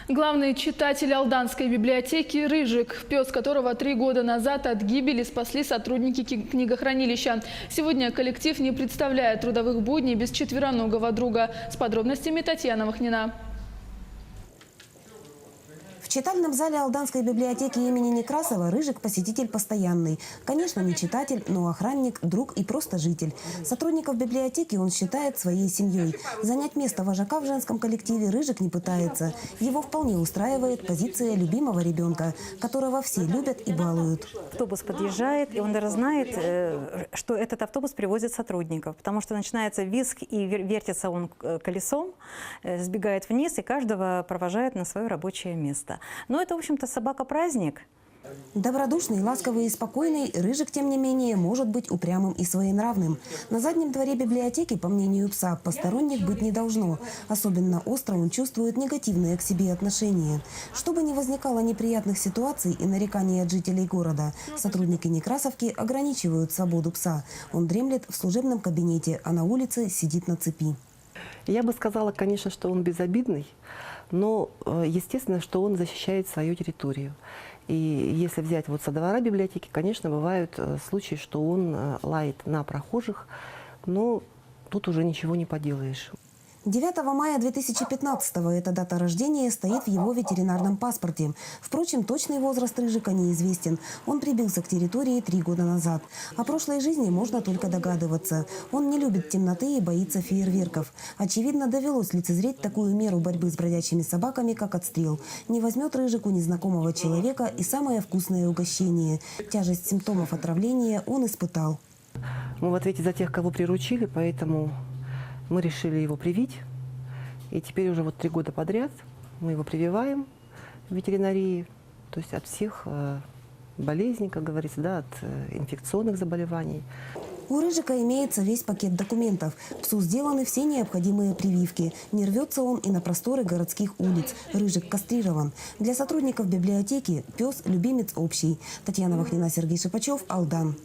Главный читатель Алданской библиотеки Рыжик, пес которого 3 года назад от гибели спасли сотрудники книгохранилища. Сегодня коллектив не представляет трудовых будней без четвероногого друга. С подробностями Татьяна Махнина. В читальном зале Алданской библиотеки имени Некрасова Рыжик – посетитель постоянный. Конечно, не читатель, но охранник, друг и просто житель. Сотрудников библиотеки он считает своей семьей. Занять место вожака в женском коллективе Рыжик не пытается. Его вполне устраивает позиция любимого ребенка, которого все любят и балуют. Автобус подъезжает, и он даже знает, что этот автобус привозит сотрудников, потому что начинается визг, и вертится он колесом, сбегает вниз, и каждого провожает на свое рабочее место. Но это, в общем-то, собака-праздник. Добродушный, ласковый и спокойный, Рыжик, тем не менее, может быть упрямым и своенравным. На заднем дворе библиотеки, по мнению пса, посторонних быть не должно. Особенно остро он чувствует негативные к себе отношения. Чтобы не возникало неприятных ситуаций и нареканий от жителей города, сотрудники Некрасовки ограничивают свободу пса. Он дремлет в служебном кабинете, а на улице сидит на цепи. Я бы сказала, конечно, что он безобидный, но естественно, что он защищает свою территорию. И если взять вот со двора библиотеки, конечно, бывают случаи, что он лает на прохожих, но тут уже ничего не поделаешь. 9 мая 2015-го эта дата рождения стоит в его ветеринарном паспорте. Впрочем, точный возраст Рыжика неизвестен. Он прибился к территории 3 года назад. О прошлой жизни можно только догадываться. Он не любит темноты и боится фейерверков. Очевидно, довелось лицезреть такую меру борьбы с бродячими собаками, как отстрел. Не возьмет Рыжик у незнакомого человека и самое вкусное угощение. Тяжесть симптомов отравления он испытал. Мы в ответе за тех, кого приручили, поэтому мы решили его привить. И теперь уже вот 3 года подряд мы его прививаем в ветеринарии. То есть от всех болезней, как говорится, да, от инфекционных заболеваний. У Рыжика имеется весь пакет документов. Псу сделаны все необходимые прививки. Не рвется он и на просторы городских улиц. Рыжик кастрирован. Для сотрудников библиотеки пес – любимец общий. Татьяна Махнина, Сергей Шипачев, Алдан.